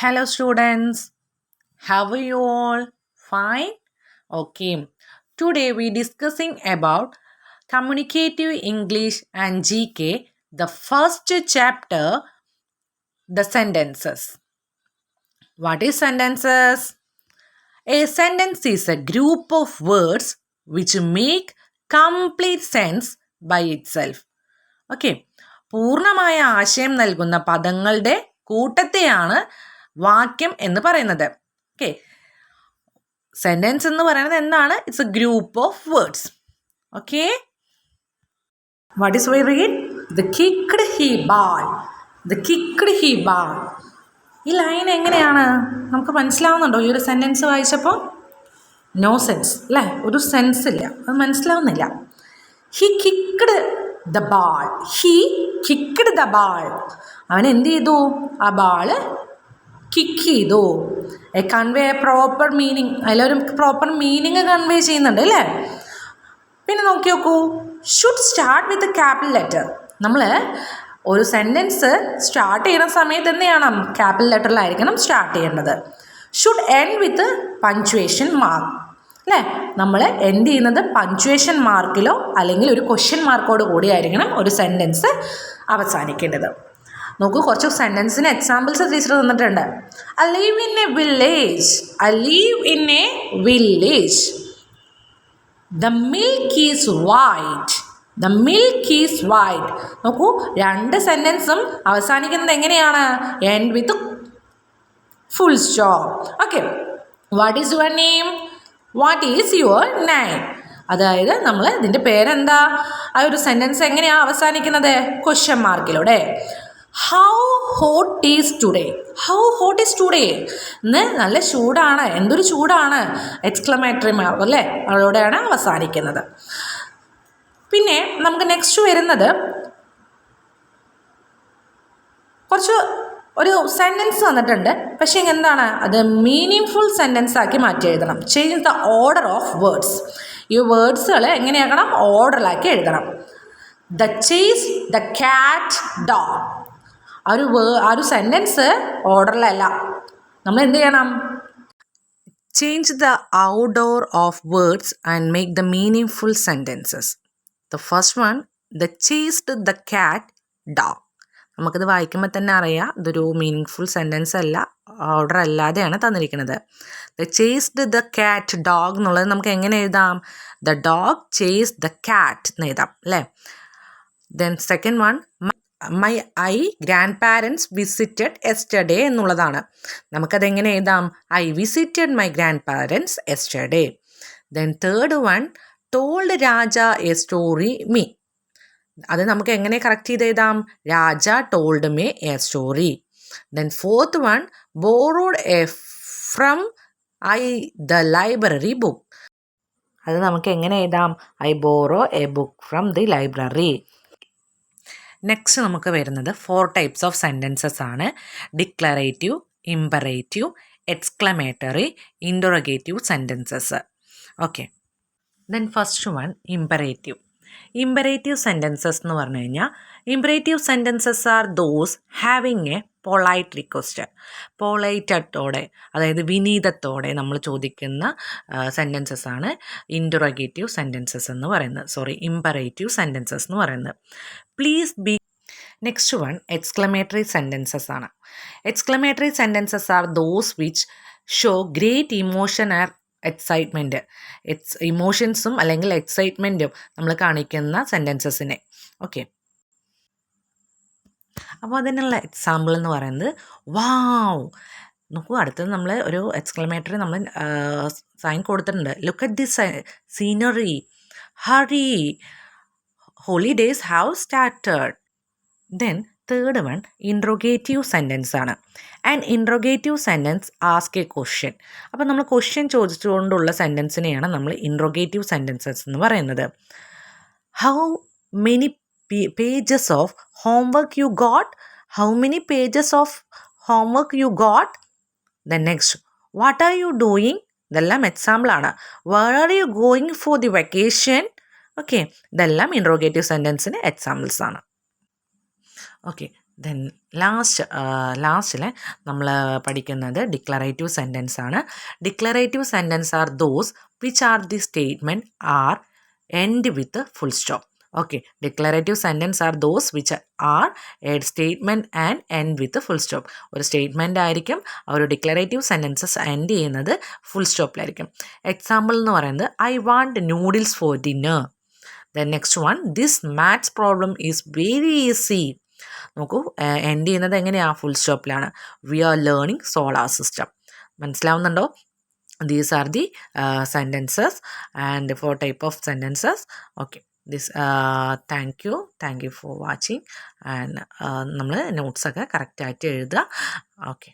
Hello students, how are you all? Fine? Okay. Today we discussing about communicative English and GK, the first chapter, the sentences. What is sentences? A sentence is a group of words which make complete sense by itself. Okay, പൂർണ്ണമായ ആശയം നൽകുന്ന പദങ്ങളുടെ കൂട്ടത്തെയാണ് വാക്യം എന്ന് പറയുന്നത്. Okay, sentence എന്ന് പറയുന്നത് എന്താണ്? It's A group of words. Okay, what is V read? The kicked he ball. The kicked he ball. ഈ ലൈൻ എങ്ങനെയാണ് നമുക്ക് മനസ്സിലാവുന്നുണ്ടോ? ഈ ഒരു സെന്റൻസ് വായിച്ചപ്പോൾ നോ സെൻസ് അല്ലേ, ഒരു സെൻസ് ഇല്ല, അത് മനസ്സിലാവുന്നില്ല. He kicked the ball. He kicked the ball. അവൻ എന്ത് ചെയ്തു? ആ ബാള് കിക്ക് ചെയ്തു. കൺവേ പ്രോപ്പർ മീനിങ്, അതിലൊരു പ്രോപ്പർ മീനിങ് കൺവേ ചെയ്യുന്നുണ്ട് അല്ലേ. പിന്നെ നോക്കി നോക്കൂ, should start with capital letter. നമ്മൾ ഒരു സെൻറ്റൻസ് സ്റ്റാർട്ട് ചെയ്യുന്ന സമയത്ത് എന്ത് ചെയ്യണം? ക്യാപിറ്റൽ ലെറ്ററിലായിരിക്കണം സ്റ്റാർട്ട് ചെയ്യേണ്ടത്. Should end with punctuation mark അല്ലേ. നമ്മൾ എൻഡ് ചെയ്യുന്നത് പഞ്ച്വേഷൻ മാർക്കിലോ അല്ലെങ്കിൽ ഒരു ക്വസ്റ്റ്യൻ മാർക്കോട് കൂടിയായിരിക്കണം ഒരു സെൻറ്റൻസ് അവസാനിക്കേണ്ടത്. നോക്കൂ, കുറച്ച് സെൻറ്റൻസിന് എക്സാമ്പിൾസ് ടീച്ചർ തന്നിട്ടുണ്ട്. I live in a village. I live in a village. The milk is white. The milk is white. നോക്കൂ, രണ്ട് സെൻറ്റൻസും അവസാനിക്കുന്നത് എങ്ങനെയാണ്? End with full stop. Okay, what is your name? What is your name? അതായത് നമ്മൾ ഇതിൻ്റെ പേരെന്താ? ആ ഒരു സെൻറ്റൻസ് എങ്ങനെയാണ് അവസാനിക്കുന്നത്? ക്വസ്റ്റ്യൻ മാർക്കിലൂടെ. How hot is today. How hot is today. ഇന്ന് നല്ല ചൂടാണ്. എന്തൊരു ചൂടാണ്! എക്സ്ക്ലമേറ്ററി മാർക്ക് അല്ലേ, അതോടെയാണ് അവസാനിക്കുന്നത്. പിന്നെ നമുക്ക് നെക്സ്റ്റ് വരുന്നത് കുറച്ച് ഒരു സെൻറ്റൻസ് തന്നിട്ടുണ്ട്. പക്ഷേ എന്താണ് അത്? മീനിങ് ഫുൾ സെൻറ്റൻസ് ആക്കി മാറ്റി എഴുതണം. Change the order of words. ഈ വേർഡ്സുകൾ എങ്ങനെയാക്കണം? ഓർഡറിലാക്കി എഴുതണം. The chase the cat dog. ആ ഒരു സെൻറ്റൻസ് ഓർഡറിലല്ല. നമ്മൾ എന്ത് ചെയ്യണം? Change the outdoor of words and make the meaning full sentences. The first one, the chased the cat dog. നമുക്കിത് വായിക്കുമ്പോൾ തന്നെ അറിയാം ഇതൊരു മീനിങ് ഫുൾ സെൻറ്റൻസ് അല്ല, ഓർഡർ അല്ലാതെയാണ് തന്നിരിക്കുന്നത്. The chased the cat dog എന്നുള്ളത് നമുക്ക് എങ്ങനെ എഴുതാം? The dog chase the cat എന്ന് എഴുതാം അല്ലേ. Then second one, my grandparents visited yesterday എന്നുള്ളതാണ്. നമുക്കതെങ്ങനെ എഴുതാം? I visited my grandparents yesterday. Then third one, told Raja a story me. അത് നമുക്ക് എങ്ങനെ കറക്റ്റ് ചെയ്ത് എഴുതാം? Raja told me a story. Then fourth one, borrowed a from the library book. അത് നമുക്ക് എങ്ങനെ എഴുതാം? I borrow a book from the library. Next നമുക്ക് വരുന്നത് 4 ടൈപ്സ് ഓഫ് സെൻറ്റൻസസ് ആണ്. Declarative, imperative, exclamatory, interrogative sentences. Okay, then first one, imperative. Imperative sentences എന്ന് പറഞ്ഞു കഴിഞ്ഞാൽ, imperative sentences are those having a polite request. പൊളൈറ്റോടെ, അതായത് വിനീതത്തോടെ നമ്മൾ ചോദിക്കുന്ന സെൻറ്റൻസസ് ആണ് ഇൻറ്ററോഗേറ്റീവ് സെൻറ്റൻസസ് എന്ന് പറയുന്നത്. ഇമ്പറേറ്റീവ് സെൻറ്റൻസസ് എന്ന് പറയുന്നത്. Please be. Next one, exclamatory sentences ആണ്. Exclamatory sentences are those which show great emotion or excitement. ഇമോഷൻസും അല്ലെങ്കിൽ എക്സൈറ്റ്മെൻറ്റും നമ്മൾ കാണിക്കുന്ന സെൻറ്റൻസസിനെ. ഓക്കെ, അപ്പോൾ അതിനുള്ള എക്സാമ്പിൾ എന്ന് പറയുന്നത് വാവ്. നോക്കൂ, അടുത്തത് നമ്മൾ ഒരു എക്സ്ക്ലമേറ്ററി നമ്മൾ സൈൻ കൊടുത്തിട്ടുണ്ട്. Look at this scenery, hurry, holidays have started. Then third one, interrogative sentence ആണ്. And interrogative sentence ask a question. അപ്പോൾ നമ്മൾ ക്വസ്റ്റ്യൻ ചോദിച്ചുകൊണ്ടുള്ള സെൻറ്റൻസിനെയാണ് നമ്മൾ ഇൻട്രോഗേറ്റീവ് സെൻറ്റൻസസ് എന്ന് പറയുന്നത്. How many pages of homework you got? How many pages of homework you got? Then next, what are you doing? ഇതെല്ലാം example ആണ്. Where are you going for the vacation? Okay, ഇതെല്ലാം interrogative സെൻറ്റൻസിന് examples ആണ്. Okay, then ലാസ്റ്റിൽ നമ്മൾ പഠിക്കുന്നത് declarative sentence ആണ്. Declarative sentence are those which are the statement are end with full stop. Okay, declarative sentence are those which are a statement and end with full stop. ഒരു statement ആയിരിക്കും, ഒരു declarative sentences end ചെയ്യുന്നത് full സ്റ്റോപ്പിലായിരിക്കും. Example എന്ന് പറയുന്നത് I want noodles four dinner. Then next one, this maths problem is very easy. നോക്കൂ, end ചെയ്യുന്നത് എങ്ങനെയാണ്? ഫുൾ സ്റ്റോപ്പിലാണ്. We are learning solar system. മനസ്സിലാവുന്നുണ്ടോ? These are the sentences and 4 type of sentences. Okay, this thank you for watching. And നമ്മൾ നോട്ട്സൊക്കെ കറക്റ്റായിട്ട് എഴുതുക. Okay.